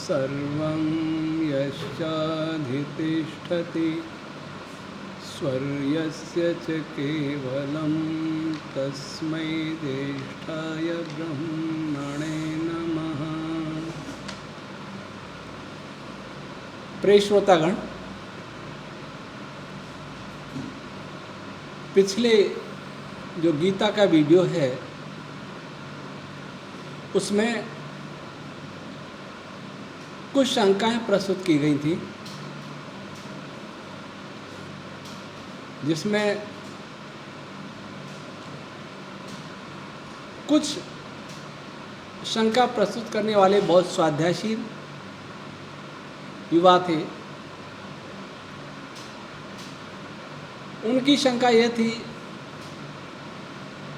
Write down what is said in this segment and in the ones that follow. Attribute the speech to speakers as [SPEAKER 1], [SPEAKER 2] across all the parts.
[SPEAKER 1] सर्वं यश्चाधितिष्ठति स्वर्यस्य च केवलं तस्मै ज्येष्ठाय ब्रह्मणे नमः। प्रिय श्रोतागण, पिछले जो गीता का वीडियो है उसमें कुछ शंकाएं प्रस्तुत की गई थी, जिसमें कुछ शंका प्रस्तुत करने वाले बहुत स्वाध्यायशील युवा थे। उनकी शंका यह थी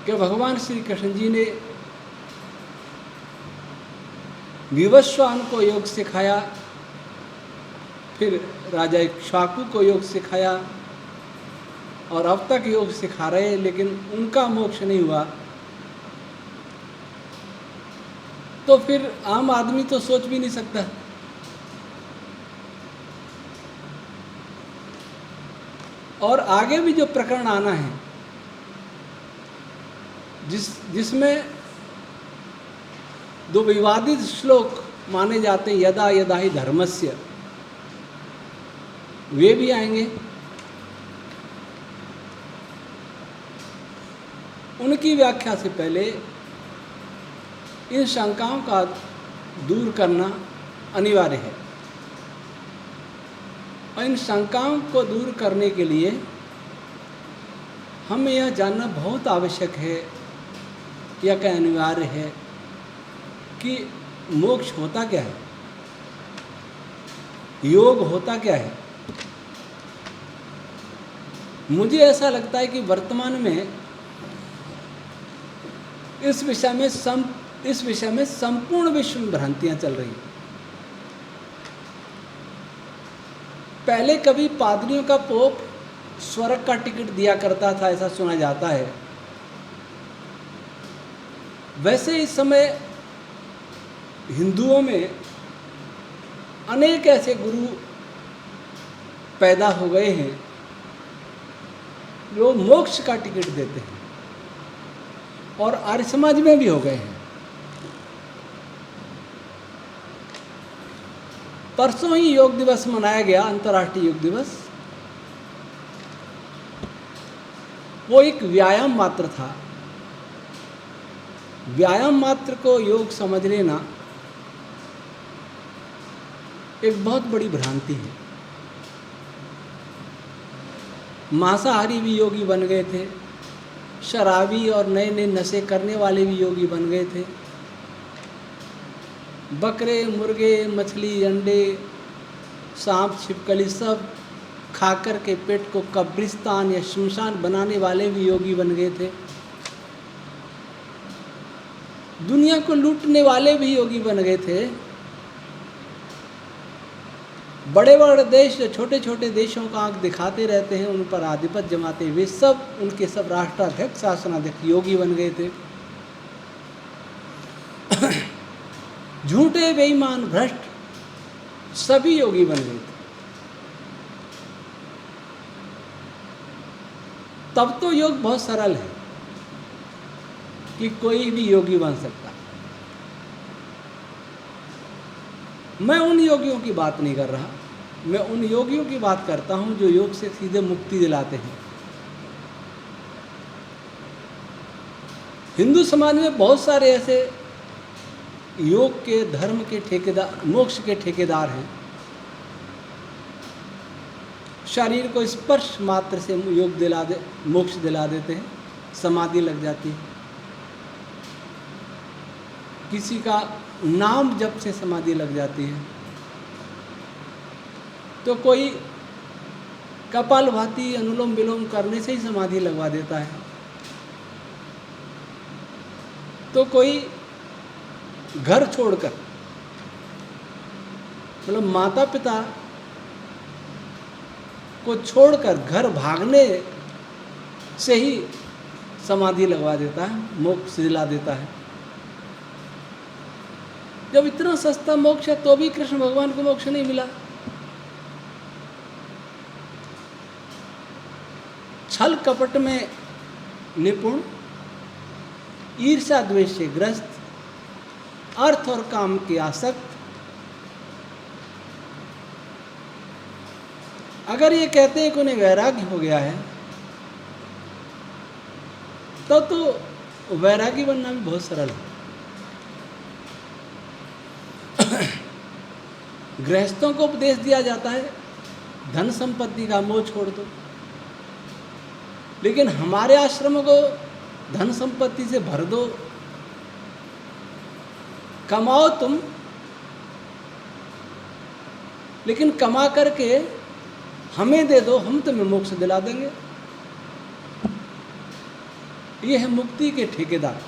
[SPEAKER 1] कि भगवान श्री कृष्ण जी ने विवस्वान को योग सिखाया, फिर राजा इक्ष्वाकु को योग सिखाया और अब तक योग सिखा रहे हैं, लेकिन उनका मोक्ष नहीं हुआ। तो फिर आम आदमी तो सोच भी नहीं सकता। और आगे भी जो प्रकरण आना है, जिसमें दो विवादित श्लोक माने जाते हैं, यदा यदा ही धर्मस्य, वे भी आएंगे। उनकी व्याख्या से पहले इन शंकाओं का दूर करना अनिवार्य है। और इन शंकाओं को दूर करने के लिए हमें यह जानना बहुत आवश्यक है, यह क्या अनिवार्य है कि मोक्ष होता क्या है, योग होता क्या है। मुझे ऐसा लगता है कि वर्तमान में इस विषय में संपूर्ण विश्व में भ्रांतियां चल रही हैं। पहले कभी पादरियों का पोप स्वर्ग का टिकट दिया करता था, ऐसा सुना जाता है। वैसे इस समय हिंदुओं में अनेक ऐसे गुरु पैदा हो गए हैं जो मोक्ष का टिकट देते हैं, और आर्य समाज में भी हो गए हैं। परसों ही योग दिवस मनाया गया, अंतर्राष्ट्रीय योग दिवस। वो एक व्यायाम मात्र था। व्यायाम मात्र को योग समझ लेना एक बहुत बड़ी भ्रांति है। मांसाहारी भी योगी बन गए थे, शराबी और नए नए नशे करने वाले भी योगी बन गए थे। बकरे, मुर्गे, मछली, अंडे, सांप, छिपकली सब खाकर के पेट को कब्रिस्तान या शमशान बनाने वाले भी योगी बन गए थे। दुनिया को लूटने वाले भी योगी बन गए थे। बड़े बड़े देश जो छोटे छोटे देशों का आंख दिखाते रहते हैं, उन पर आधिपत्य जमाते हुए सब उनके सब राष्ट्राध्यक्ष, शासनाध्यक्ष योगी बन गए थे। झूठे, बेईमान, भ्रष्ट सभी योगी बन गए थे। तब तो योग बहुत सरल है कि कोई भी योगी बन सकता। मैं उन योगियों की बात नहीं कर रहा, मैं उन योगियों की बात करता हूं जो योग से सीधे मुक्ति दिलाते हैं। हिंदू समाज में बहुत सारे ऐसे योग के, धर्म के ठेकेदार, मोक्ष के ठेकेदार हैं। शरीर को स्पर्श मात्र से योग मोक्ष दिला देते हैं, समाधि लग जाती है। किसी का नाम जप से समाधि लग जाती है, तो कोई कपालभाति, अनुलोम विलोम करने से ही समाधि लगवा देता है, तो कोई घर छोड़कर, मतलब माता पिता को छोड़कर घर भागने से ही समाधि लगवा देता है, मोक्ष दिला देता है। जब इतना सस्ता मोक्ष है तो भी कृष्ण भगवान को मोक्ष नहीं मिला। छल कपट में निपुण, ईर्ष्या द्वेष से ग्रस्त, अर्थ और काम के आसक्त, अगर ये कहते हैं कि उन्हें वैराग्य हो गया है तो वैरागी बनना भी बहुत सरल है। गृहस्थों को उपदेश दिया जाता है धन संपत्ति का मोह छोड़ दो, लेकिन हमारे आश्रम को धन संपत्ति से भर दो, कमाओ तुम, लेकिन कमा करके हमें दे दो, हम तुम्हें मोक्ष दिला देंगे। ये है मुक्ति के ठेकेदार।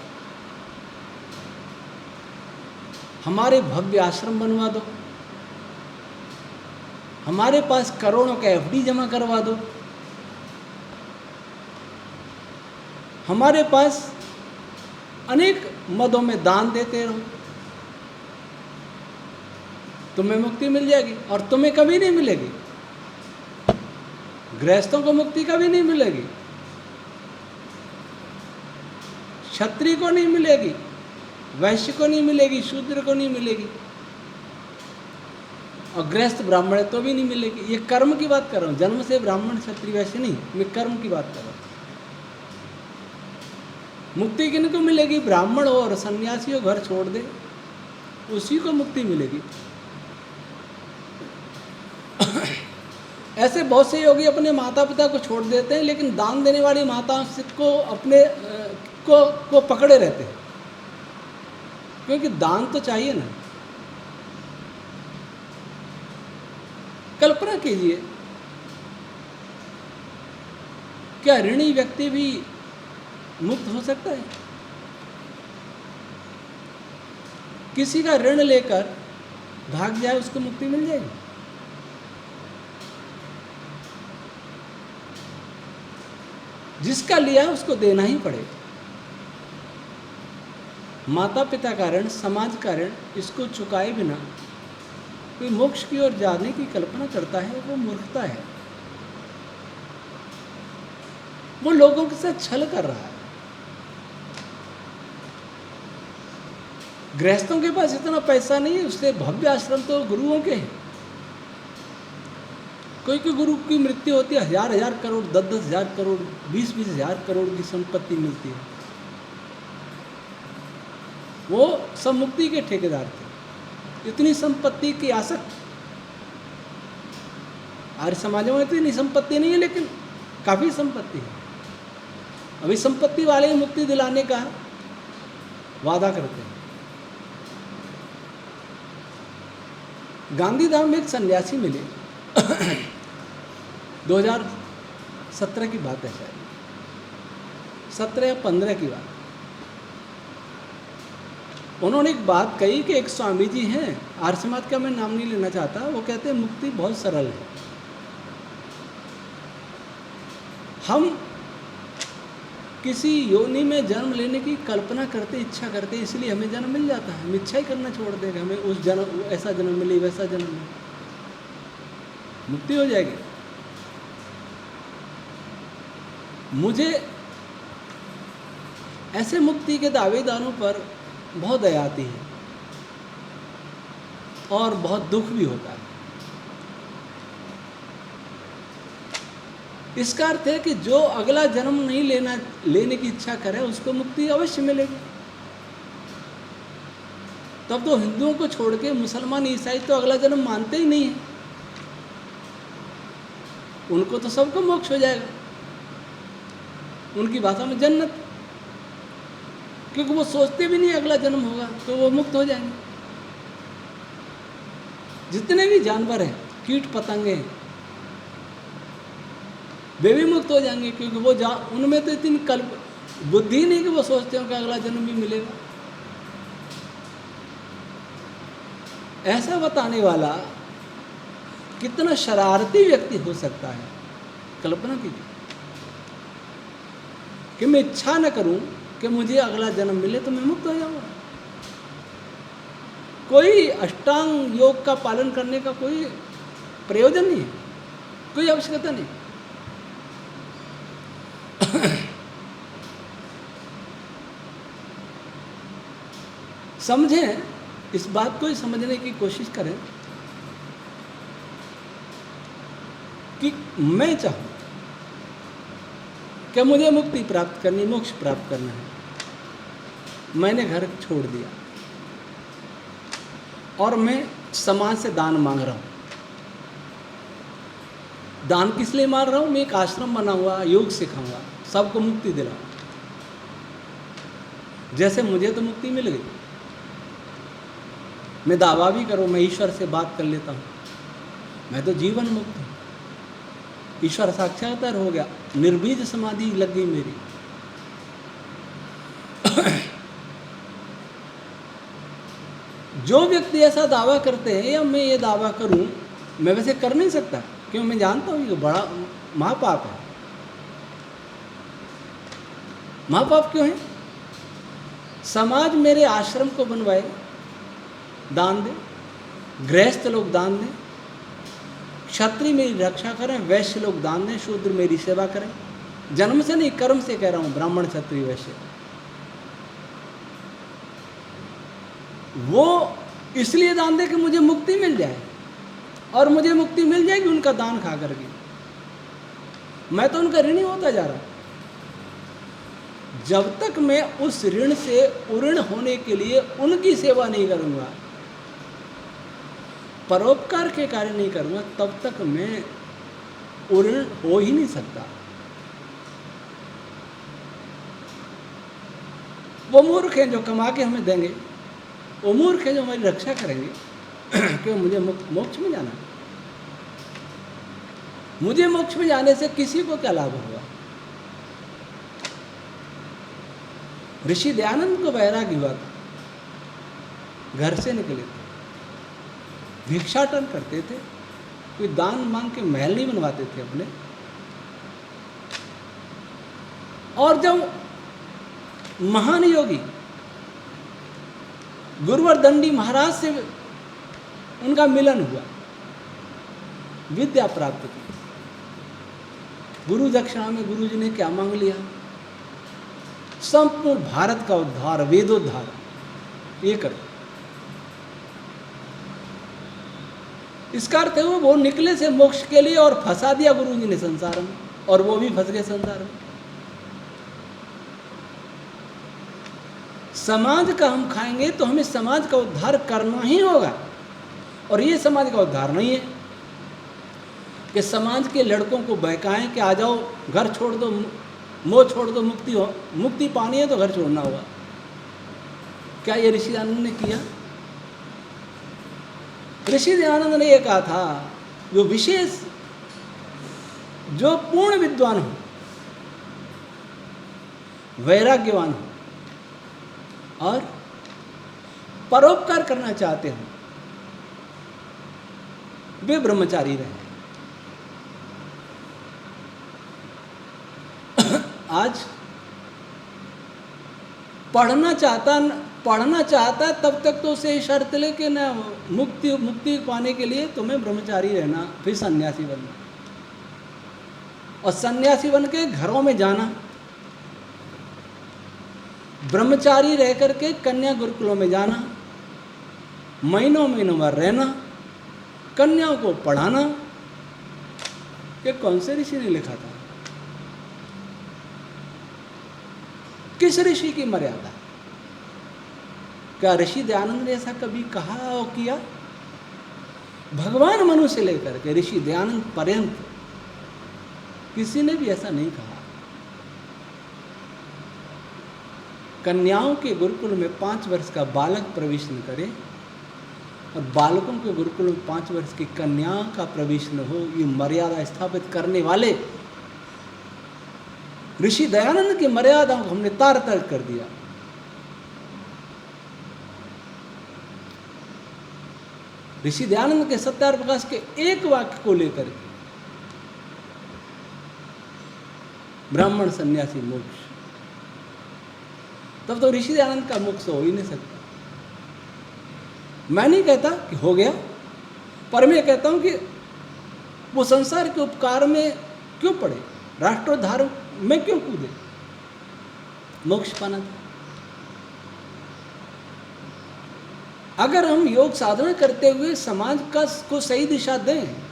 [SPEAKER 1] हमारे भव्य आश्रम बनवा दो, हमारे पास करोड़ों का एफडी जमा करवा दो, हमारे पास अनेक मदों में दान देते रहो, तुम्हें मुक्ति मिल जाएगी। और तुम्हें कभी नहीं मिलेगी, गृहस्थों को मुक्ति कभी नहीं मिलेगी, क्षत्रिय को नहीं मिलेगी, वैश्य को नहीं मिलेगी, शूद्र को नहीं मिलेगी, और गृहस्थ ब्राह्मण तो भी नहीं मिलेगी। ये कर्म की बात कर रहा हूँ, जन्म से ब्राह्मण क्षत्रिय वैश्य नहीं, मैं कर्म की बात कर रहा हूँ। मुक्ति किनको मिलेगी? ब्राह्मण हो और सन्यासी हो, घर छोड़ दे, उसी को मुक्ति मिलेगी। ऐसे बहुत से योगी अपने माता पिता को छोड़ देते हैं, लेकिन दान देने वाली माताओं को अपने को पकड़े रहते हैं, क्योंकि दान तो चाहिए ना। कल्पना कीजिए, क्या ऋणी व्यक्ति भी मुक्त हो सकता है? किसी का ऋण लेकर भाग जाए, उसको मुक्ति मिल जाएगी? जिसका लिया उसको देना ही पड़ेगा। माता पिता का ऋण, समाज का ऋण, इसको चुकाए बिना कोई मोक्ष की ओर जाने की कल्पना करता है, वो मूर्खता है। वो लोगों के साथ छल कर रहा है। गृहस्थों के पास इतना पैसा नहीं है, उससे भव्य आश्रम तो गुरुओं के हैं। कोई कोई गुरु की मृत्यु होती है, 1000 करोड़, 10,000 करोड़, 20,000 करोड़ की संपत्ति मिलती है। वो सब मुक्ति के ठेकेदार थे। इतनी संपत्ति की आसक्त आर्य समाजों में इतनी संपत्ति नहीं है, लेकिन काफी संपत्ति है। अभी संपत्ति वाले ही मुक्ति दिलाने का वादा करते हैं। गांधीधाम में एक सन्यासी मिले, 2017 की बात है, शायद 17 या 15 की बात। उन्होंने एक बात कही कि एक स्वामी जी हैं, आर्य समाज का मैं नाम नहीं लेना चाहता, वो कहते हैं मुक्ति बहुत सरल है। हम किसी योनि में जन्म लेने की कल्पना करते, इच्छा करते, इसलिए हमें जन्म मिल जाता है। हम इच्छा ही करना छोड़ देंगे, हमें उस जन्म, ऐसा जन्म मिले, वैसा जन्म मिले, मुक्ति हो जाएगी। मुझे ऐसे मुक्ति के दावेदारों पर बहुत दया आती है और बहुत दुख भी होता है। इसका अर्थ है कि जो अगला जन्म नहीं लेने की इच्छा करे, उसको मुक्ति अवश्य मिलेगी। तब तो हिंदुओं को छोड़ के मुसलमान, ईसाई तो अगला जन्म मानते ही नहीं है। उनको तो सबको मोक्ष हो जाएगा, उनकी भाषा में जन्नत, क्योंकि वो सोचते भी नहीं अगला जन्म होगा, तो वो मुक्त हो जाएंगे। जितने भी जानवर हैं, कीट पतंगे हैं, वे भी मुक्त हो जाएंगे, क्योंकि वो उनमें तो इतनी बुद्धि नहीं कि वो सोचते हो कि अगला जन्म भी मिलेगा। ऐसा बताने वाला कितना शरारती व्यक्ति हो सकता है, कल्पना कीजिए कि मैं इच्छा न करूं कि मुझे अगला जन्म मिले तो मैं मुक्त हो जाऊंगा। कोई अष्टांग योग का पालन करने का कोई प्रयोजन नहीं है, कोई आवश्यकता नहीं। समझें, इस बात को ही समझने की कोशिश करें कि मैं चाहूं कि मुझे मुक्ति प्राप्त करनी, मोक्ष प्राप्त करना है, मैंने घर छोड़ दिया और मैं समाज से दान मांग रहा हूं। दान किस लिए मांग रहा हूं? मैं एक आश्रम बनाऊंगा, योग सिखाऊंगा, सबको मुक्ति दिलाऊंगा। जैसे मुझे तो मुक्ति मिल गई, मैं दावा भी करूं, मैं ईश्वर से बात कर लेता हूं, मैं तो जीवन मुक्त हूं, ईश्वर साक्षात्कार हो गया, निर्बीज समाधि लग गई मेरी। जो व्यक्ति ऐसा दावा करते हैं या मैं ये दावा करूं, मैं वैसे कर नहीं सकता, क्यों? मैं जानता हूं ये बड़ा महापाप है। महापाप क्यों है? समाज मेरे आश्रम को बनवाए, दान दे, गृहस्थ लोग दान दें, क्षत्रिय मेरी रक्षा करें, वैश्य लोग दान दें, शूद्र मेरी सेवा करें। जन्म से नहीं, कर्म से कह रहा हूं, ब्राह्मण क्षत्रिय वैश्य। वो इसलिए दान दे कि मुझे मुक्ति मिल जाए, और मुझे मुक्ति मिल जाएगी उनका दान खा करके। मैं तो उनका ऋणी होता जा रहा। जब तक मैं उस ऋण से उऋण होने के लिए उनकी सेवा नहीं करूंगा, परोपकार के कार्य नहीं करूंगा, तब तक मैं उऋण हो ही नहीं सकता। वो मूर्ख हैं जो कमा के हमें देंगे, वो मूर्ख हैं जो हमारी रक्षा करेंगे, क्यों? मुझे मोक्ष में जाना है। मुझे मोक्ष में जाने से किसी को क्या लाभ होगा? ऋषि दयानंद को वैराग्य हुआ था, घर से निकले थे, भिक्षाटन करते थे, कोई दान मांग के महल नहीं बनवाते थे अपने। और जब महान योगी गुरुवर दंडी महाराज से उनका मिलन हुआ, विद्या प्राप्त की, गुरु दक्षिणा में गुरु जी ने क्या मांग लिया? संपूर्ण भारत का उद्धार, वेदोद्धार, ये करो। इसका अर्थ है वो निकले से मोक्ष के लिए, और फंसा दिया गुरु जी ने संसार में, और वो भी फंस गए संसार में। समाज का हम खाएंगे तो हमें समाज का उद्धार करना ही होगा, और ये समाज का उद्धार नहीं है कि समाज के लड़कों को बहकाएं कि आ जाओ, घर छोड़ दो, मोह छोड़ दो, मुक्ति हो, मुक्ति पानी है तो घर छोड़ना होगा। क्या ये ऋषि दयानंद ने किया? ऋषि दयानंद ने ये कहा था, जो विशेष, जो पूर्ण विद्वान हो, वैराग्यवान हो और परोपकार करना चाहते हो, वे ब्रह्मचारी रहे। आज पढ़ना चाहता तब तक तो उसे शर्त लेके ना, मुक्ति पाने के लिए तुम्हें ब्रह्मचारी रहना, फिर सन्यासी बनना, और सन्यासी बन के घरों में जाना, ब्रह्मचारी रह करके कन्या गुरुकुलों में जाना, महीनों महीनों भर रहना, कन्याओं को पढ़ाना। ये कौन से ऋषि ने लिखा था? किस ऋषि की मर्यादा? क्या ऋषि दयानंद ने ऐसा कभी कहा और किया? भगवान मनु से लेकर के ऋषि दयानंद पर्यंत किसी ने भी ऐसा नहीं कहा। कन्याओं के गुरुकुल में 5 वर्ष का बालक प्रवेश न करे, और बालकों के गुरुकुल में 5 वर्ष की कन्याओं का प्रवेश न हो, ये मर्यादा स्थापित करने वाले ऋषि दयानंद की मर्यादाओं को हमने तार तर्क कर दिया। ऋषि दयानंद के सत्यार प्रकाश के एक वाक्य को लेकर ब्राह्मण सन्यासी मोक्ष, तब तो ऋषि दयानंद का मोक्ष हो ही नहीं सकता। मैं नहीं कहता कि हो गया, पर मैं कहता हूं कि वो संसार के उपकार में क्यों पड़े, राष्ट्रोद्धार में क्यों कूदे, मोक्ष पाना था। अगर हम योग साधना करते हुए समाज को सही दिशा दें,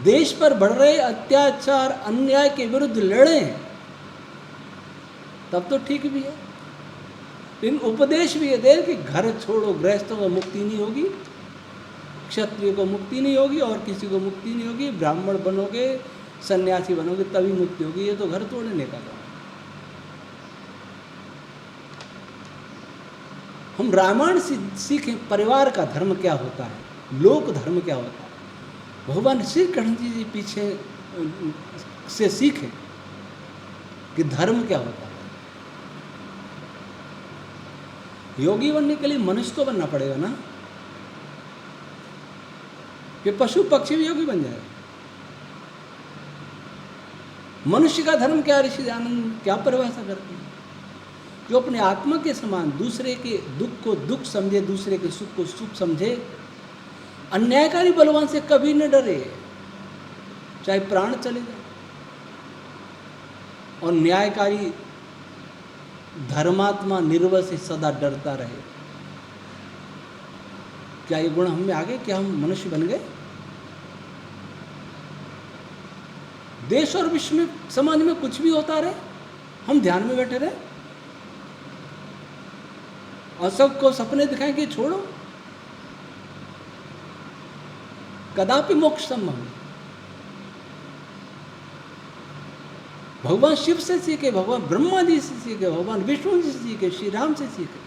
[SPEAKER 1] देश पर बढ़ रहे अत्याचार अन्याय के विरुद्ध लड़ें, तब तो ठीक भी है। लेकिन उपदेश भी ये दे कि घर छोड़ो, गृहस्थों को मुक्ति नहीं होगी, क्षत्रिय को मुक्ति नहीं होगी, और किसी को मुक्ति नहीं होगी, ब्राह्मण बनोगे, सन्यासी बनोगे तभी मुक्ति होगी। ये तो घर तोड़ने का काम। हम रामायण से सीखें परिवार का धर्म क्या होता है, लोक धर्म क्या होता है। भगवान श्री कृष्ण जी पीछे से सीखें कि धर्म क्या होता है। योगी बनने के लिए मनुष्य को बनना पड़ेगा ना, कि पशु पक्षी भी योगी बन जाए। मनुष्य का धर्म क्या, ऋषि आनंद क्या परिभाषा करते हैं? जो अपने आत्मा के समान दूसरे के दुख को दुख समझे, दूसरे के सुख को सुख समझे, अन्यायकारी बलवान से कभी न डरे, चाहे प्राण चले जाए, और न्यायकारी धर्मात्मा निर्भय से सदा डरता रहे। क्या ये गुण हम में आ गए? क्या हम मनुष्य बन गए? देश और विश्व में, समाज में कुछ भी होता रहे, हम ध्यान में बैठे रहे और सबको सपने दिखाएं कि छोड़ो, कदापि मोक्ष संभव नहीं। भगवान शिव से सीखे, भगवान ब्रह्मा जी से सीखे, भगवान विष्णु जी से सीखे, श्री राम से सीखे,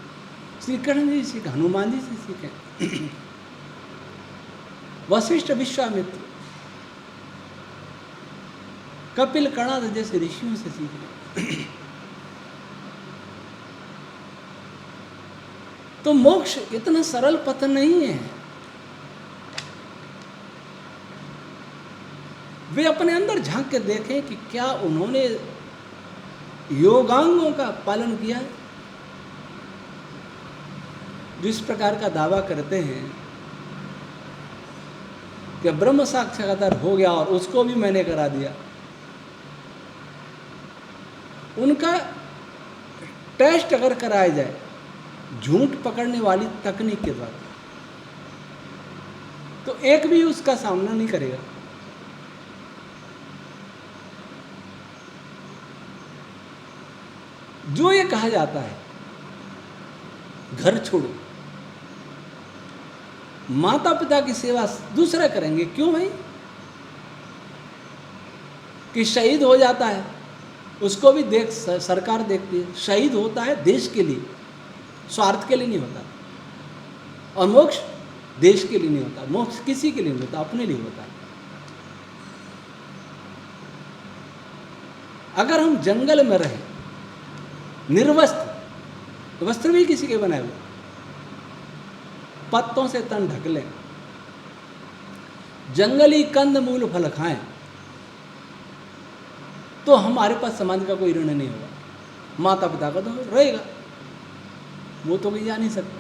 [SPEAKER 1] श्री कृष्ण जी से सीखे, हनुमान जी से सीखे, वशिष्ठ, विश्वामित्र, कपिल, कणाद जैसे ऋषियों से सीखे। तो मोक्ष इतना सरल पथ नहीं है। वे अपने अंदर झांक के देखें कि क्या उन्होंने योगांगों का पालन किया है। जिस प्रकार का दावा करते हैं कि ब्रह्म साक्षात्कार हो गया और उसको भी मैंने करा दिया, उनका टेस्ट अगर कराया जाए झूठ पकड़ने वाली तकनीक के द्वारा, तो एक भी उसका सामना नहीं करेगा। जो ये कहा जाता है घर छोड़ो, माता पिता की सेवा दूसरे करेंगे, क्यों भाई? कि शहीद हो जाता है उसको भी सरकार देखती है, शहीद होता है देश के लिए, स्वार्थ के लिए नहीं होता। और मोक्ष देश के लिए नहीं होता, मोक्ष किसी के लिए नहीं होता, अपने लिए होता है। अगर हम जंगल में रहें निर्वस्त्र, तो वस्त्र भी किसी के बनाए हुए, पत्तों से तन ढक लें, जंगली कंद मूल फल खाएं, तो हमारे पास समाज का कोई ऋण नहीं होगा। माता पिता का तो रहेगा, वो तो कोई जा नहीं सकता।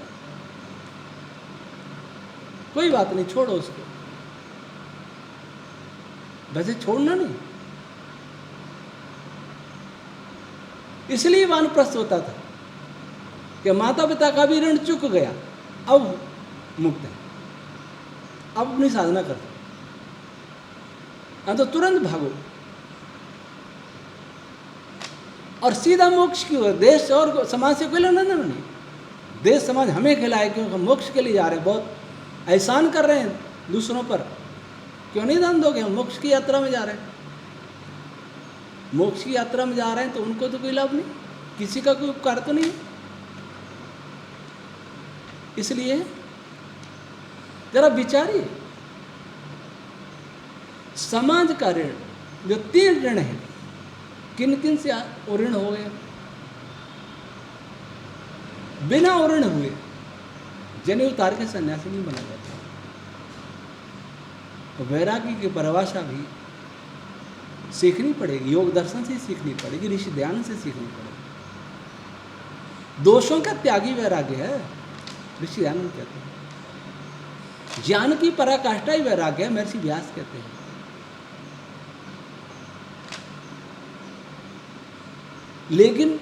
[SPEAKER 1] कोई बात नहीं, छोड़ो उसको। वैसे छोड़ना नहीं, इसलिए वानप्रस्थ होता था कि माता पिता का भी ऋण चुक गया, अब मुक्त है, अब अपनी साधना कर, तो तुरंत भागो और सीधा मोक्ष की ओर। देश और समाज से कोई लेना देना नहीं। देश समाज हमें खिलाए क्योंकि हम मोक्ष के लिए जा रहे हैं, बहुत एहसान कर रहे हैं दूसरों पर, क्यों नहीं दान दोगे? हम मोक्ष की यात्रा में जा रहे हैं, मोक्ष की यात्रा में जा रहे हैं, तो उनको तो कोई लाभ नहीं, किसी का कोई उपकार तो नहीं। इसलिए जरा विचारिए, समाज का ऋण, जो 3 ऋण है, किन किन से ऋण हो गए? बिना ऋण हुए जनेऊ उतार के सन्यासी नहीं बना जाता। तो वैरागी की परिभाषा भी सीखनी पड़ेगी, योग दर्शन से सीखनी पड़ेगी, ऋषि ध्यान से सीखनी पड़ेगी। दोषों का त्यागी वैराग्य है, ऋषि दयानंद कहते हैं। ज्ञान की पराकाष्ठा ही वैराग्य है, महर्षि व्यास कहते हैं। लेकिन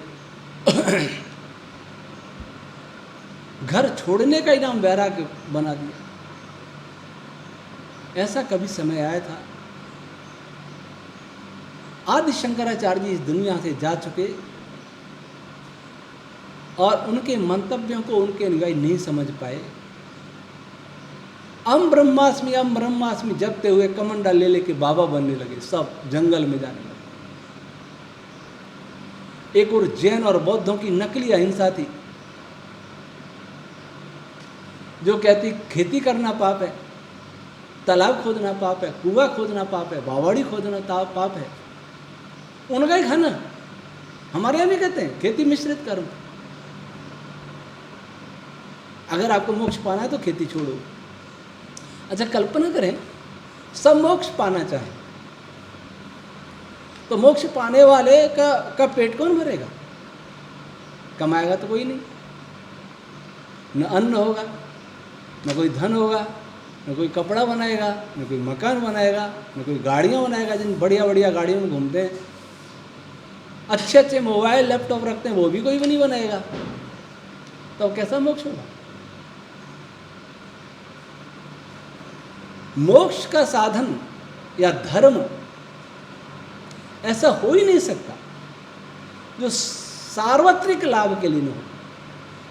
[SPEAKER 1] घर छोड़ने का ही नाम वैराग्य बना दिया। ऐसा कभी समय आया था, आदि शंकराचार्य जी इस दुनिया से जा चुके और उनके मंतव्यों को उनके अनुयायी नहीं समझ पाए। अम ब्रह्मास्मि जपते हुए कमंडा ले लेके बाबा बनने लगे, सब जंगल में जाने लगे। एक और जैन और बौद्धों की नकली अहिंसा थी, जो कहती खेती करना पाप है, तालाब खोदना पाप है, कुआं खोदना पाप है, बावड़ी खोदना पाप है। उनका ही खाना। हमारे यहाँ भी कहते हैं खेती मिश्रित कर्म। अगर आपको मोक्ष पाना है तो खेती छोड़ो। अच्छा, कल्पना करें सब मोक्ष पाना चाहें तो मोक्ष पाने वाले का पेट कौन भरेगा? कमाएगा तो कोई नहीं, न अन्न होगा, न कोई धन होगा, न कोई कपड़ा बनाएगा, न कोई मकान बनाएगा, न कोई गाड़ियाँ बनाएगा। जिन बढ़िया बढ़िया गाड़ियों में घूमते हैं, अच्छे अच्छे मोबाइल लैपटॉप रखते हैं, वो भी कोई भी नहीं बनाएगा। तो कैसा मोक्ष होगा? मोक्ष का साधन या धर्म ऐसा हो ही नहीं सकता जो सार्वत्रिक लाभ के लिए न हो,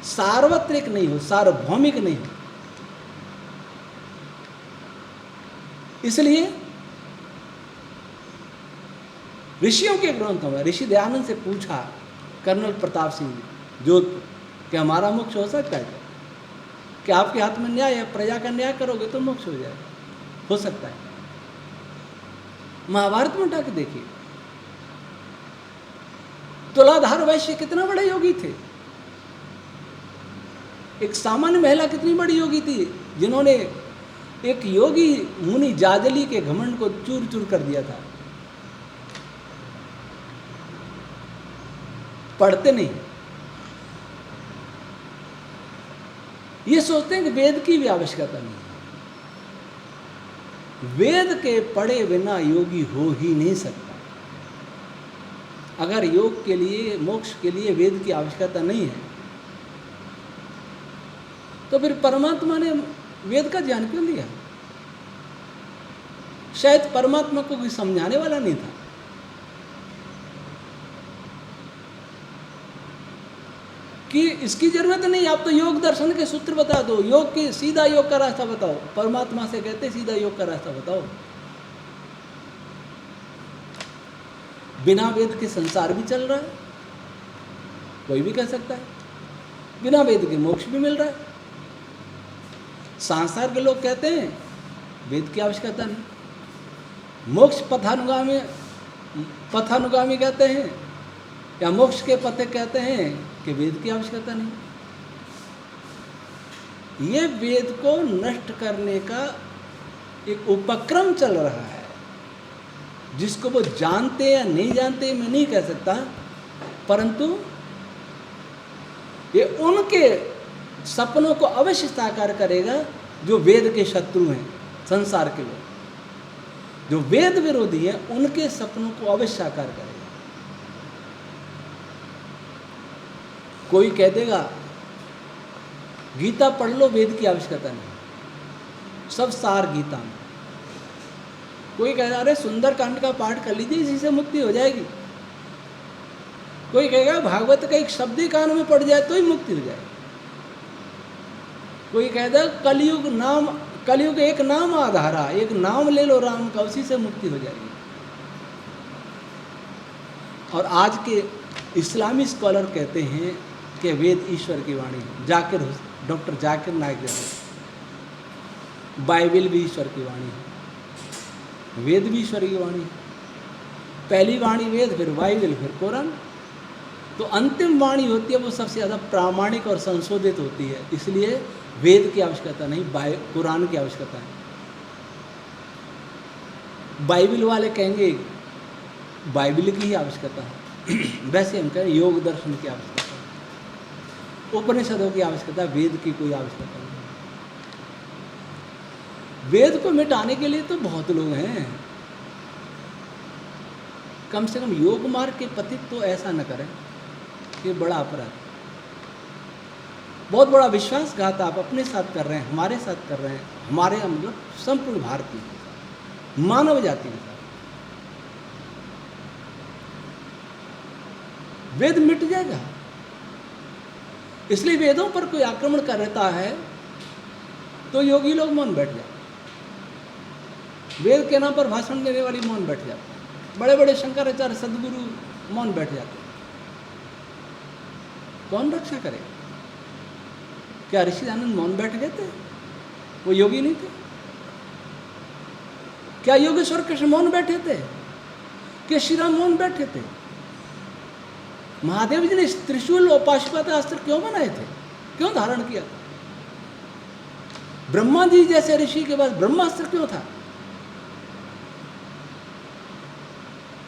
[SPEAKER 1] सार्वत्रिक नहीं हो, सार्वभौमिक नहीं हो। इसलिए ऋषियों के ग्रंथों में ऋषि दयानंद से पूछा कर्नल प्रताप सिंह ने जोधपुर कि हमारा मोक्ष हो सकता है कि आपके हाथ में न्याय है, प्रजा का न्याय करोगे तो मोक्ष हो जाएगा? हो सकता है। महाभारत में उठा के देखिए, तुलाधार वैश्य कितना बड़े योगी थे, एक सामान्य महिला कितनी बड़ी योगी थी, जिन्होंने एक योगी मुनि जाजली के घमंड को चूर चूर कर दिया था। पढ़ते नहीं, ये सोचते हैं कि वेद की भी आवश्यकता नहीं है। वेद के पढ़े बिना योगी हो ही नहीं सकता। अगर योग के लिए, मोक्ष के लिए वेद की आवश्यकता नहीं है तो फिर परमात्मा ने वेद का ज्ञान क्यों दिया? शायद परमात्मा को कोई समझाने वाला नहीं था। कि इसकी जरूरत नहीं, आप तो योग दर्शन के सूत्र बता दो, योग के सीधा योग का रास्ता बताओ। परमात्मा से कहते सीधा योग का रास्ता बताओ। बिना वेद के संसार भी चल रहा है, कोई भी कह सकता है। बिना वेद के मोक्ष भी मिल रहा है। संसार के लोग कहते हैं वेद की आवश्यकता नहीं। मोक्ष पथानुगामी कहते हैं या मोक्ष के पथे कहते हैं कि वेद की आवश्यकता नहीं। ये वेद को नष्ट करने का एक उपक्रम चल रहा है, जिसको वो जानते या नहीं जानते मैं नहीं कह सकता, परंतु ये उनके सपनों को अवश्य साकार करेगा जो वेद के शत्रु हैं। संसार के लोग जो वेद विरोधी हैं, उनके सपनों को अवश्य साकार करेगा। कोई कह देगा गीता पढ़ लो, वेद की आवश्यकता नहीं, सब सार गीता में। कोई कहेगा अरे सुंदरकांड का पाठ कर लीजिए, इसी से मुक्ति हो जाएगी। कोई कहेगा भागवत का एक शब्द ही कान में पड़ जाए तो ही मुक्ति हो जाएगी। कोई कहता कलयुग एक नाम आधारा, एक नाम ले लो राम का, उसी से मुक्ति हो जाएगी। और आज के इस्लामी स्कॉलर कहते हैं कि वेद ईश्वर की वाणी है। डॉक्टर जाकिर नाइक जैसे, बाइबल भी ईश्वर की वाणी है, वेद भी ईश्वर की वाणी है। पहली वाणी वेद, फिर बाइबल, फिर कुरान। तो अंतिम वाणी होती है वो सबसे ज़्यादा प्रामाणिक और संशोधित होती है। इसलिए वेद की आवश्यकता नहीं, कुरान की आवश्यकता है। बाइबल वाले कहेंगे बाइबल की ही आवश्यकता है। वैसे हम कहें योग दर्शन की आवश्यकता है। उपनिषदों की आवश्यकता, वेद की कोई आवश्यकता नहीं। वेद को मिटाने के लिए तो बहुत लोग हैं। कम से कम योग मार्ग के पथिक तो ऐसा न करें, ये बड़ा अपराध, बहुत बड़ा विश्वासघात आप अपने साथ कर रहे हैं, हमारे साथ कर रहे हैं, हमारे मतलब संपूर्ण भारतीय मानव जाति के साथ। वेद मिट जाएगा, इसलिए वेदों पर कोई आक्रमण करता है तो योगी लोग मौन बैठ जाते, वेद के नाम पर भाषण देने वाली मौन बैठ जाते, बड़े बड़े शंकराचार्य सदगुरु मौन बैठ जाते। कौन रक्षा करेगा? क्या ऋषि आनंद मौन बैठ गए थे? वो योगी नहीं थे? क्या योगेश्वर कृष्ण मौन बैठे थे? क्या श्री राम मौन बैठे थे? महादेव जी ने त्रिशूल और पाशुपत अस्त्र क्यों बनाए थे, क्यों धारण किया? ब्रह्मा जी जैसे ऋषि के पास ब्रह्मास्त्र क्यों था?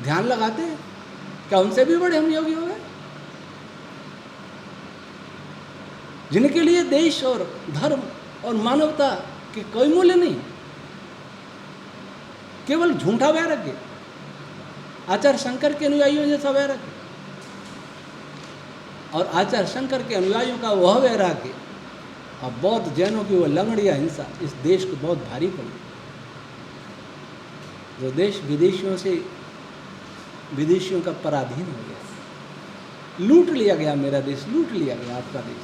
[SPEAKER 1] ध्यान लगाते हैं, क्या उनसे भी बड़े हम योगी हो गए? जिनके लिए देश और धर्म और मानवता के कोई मूल्य नहीं, केवल झूठा वैराग्य, आचार्य शंकर के अनुयायियों जैसा वैराग्य, और आचार्य शंकर के अनुयायियों का वह वैराग्य और बौद्ध जैनों की वह लंगड़िया हिंसा इस देश को बहुत भारी पड़ी। जो देश विदेशियों का पराधीन हो गया, लूट लिया गया, मेरा देश लूट लिया गया, आपका देश,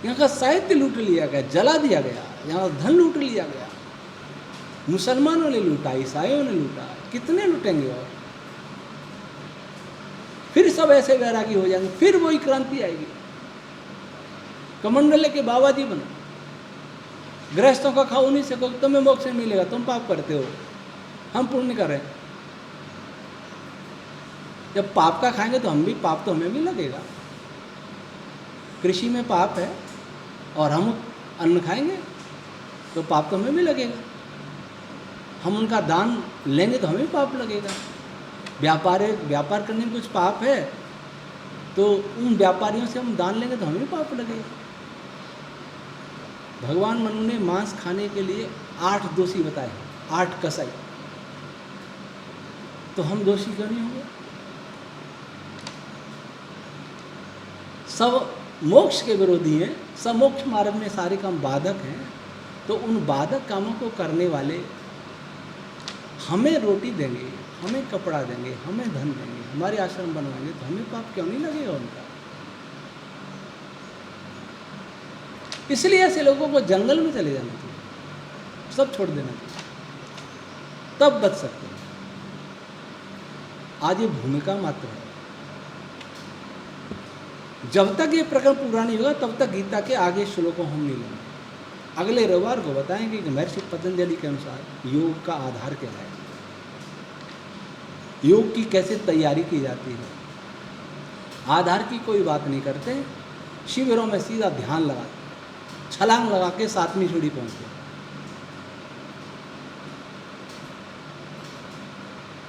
[SPEAKER 1] यहाँ का साहित्य लूट लिया गया, जला दिया गया, यहाँ धन लूट लिया गया, मुसलमानों ने लूटा, ईसाइयों ने लूटा, कितने लूटेंगे? और फिर सब ऐसे वैरागी हो जाएंगे, फिर वही क्रांति आएगी। कमंडल के बाबा जी बनो, गृहस्थों का खाओ, उन्हीं से कहो तुम्हें मोक्ष नहीं मिलेगा, तुम पाप करते हो, हम पुण्य कर रहे हैं। जब पाप का खाएंगे तो हम भी, पाप तो हमें भी लगेगा। कृषि में पाप है और हम अन्न खाएंगे तो पाप तो हमें भी लगेगा। हम उनका दान लेंगे तो हमें पाप लगेगा। व्यापार करने में कुछ पाप है तो उन व्यापारियों से हम दान लेंगे तो हमें पाप लगेगा। भगवान मनु ने मांस खाने के लिए 8 दोषी बताए, 8 कसाई, तो हम दोषी क्यों नहीं होंगे? सब मोक्ष के विरोधी हैं, सब मोक्ष मार्ग में सारे काम बाधक हैं, तो उन बाधक कामों को करने वाले हमें रोटी देंगे, हमें कपड़ा देंगे, हमें धन देंगे, हमारे आश्रम बनवाएंगे, तो हमें पाप क्यों नहीं लगेगा उनका? इसलिए ऐसे लोगों को जंगल में चले जाना चाहिए, सब छोड़ देना चाहिए, तब बच सकते हैं। आज ये भूमिका मात्र है। जब तक ये प्रकरण पूरा नहीं होगा तब तक गीता के आगे श्लोकों हम नहीं लेंगे। अगले रविवार को बताएंगे कि महर्षि पतंजलि के अनुसार योग का आधार क्या है, योग की कैसे तैयारी की जाती है। आधार की कोई बात नहीं करते, शिविरों में सीधा ध्यान लगाते, छलांग लगा के 7वीं सीढ़ी पहुंचते।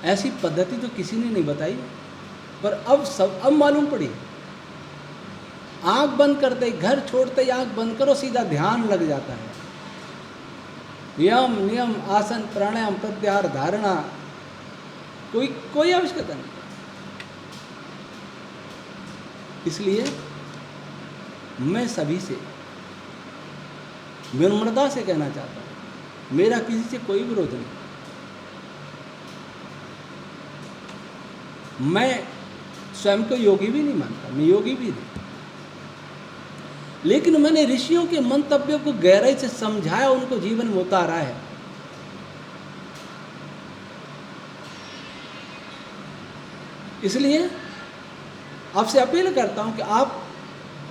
[SPEAKER 1] ऐसी पद्धति तो किसी ने नहीं बताई, पर अब मालूम पड़ी। आंख बंद करते, घर छोड़ते ही आंख बंद करो, सीधा ध्यान लग जाता है। यम नियम आसन प्राणायाम प्रत्याहार धारणा कोई आवश्यकता नहीं। इसलिए मैं सभी से विनम्रता से कहना चाहता हूं, मेरा किसी से कोई विरोध नहीं। मैं स्वयं को योगी भी नहीं मानता, मैं योगी भी नहीं, लेकिन मैंने ऋषियों के मंतव्यों को गहराई से समझाया, उनको जीवन में उतारा है। इसलिए आपसे अपील करता हूं कि आप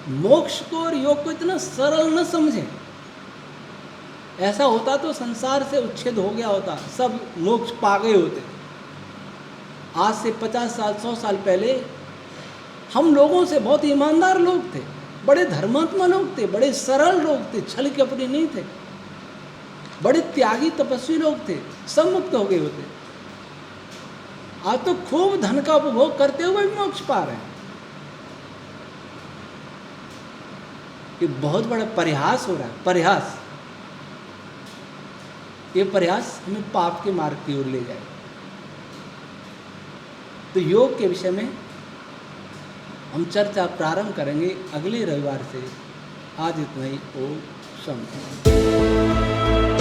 [SPEAKER 1] मोक्ष को और योग को इतना सरल न समझें। ऐसा होता तो संसार से उच्छेद हो गया होता, सब मोक्ष पा गए होते। आज से 50 साल 100 साल पहले हम लोगों से बहुत ईमानदार लोग थे, बड़े धर्मात्मा लोग थे, बड़े सरल लोग थे, छल कपटी नहीं थे, बड़े त्यागी तपस्वी लोग थे, सब मुक्त हो गए होते। आज तो खूब धन का उपभोग करते हुए भी मोक्ष पा रहे हैं। ये बहुत बड़ा प्रयास हो रहा है, प्रयास। ये प्रयास हमें पाप के मार्ग की ओर ले जाए। तो योग के विषय में हम चर्चा प्रारंभ करेंगे अगले रविवार से। आज इतना ही। ओम शांति।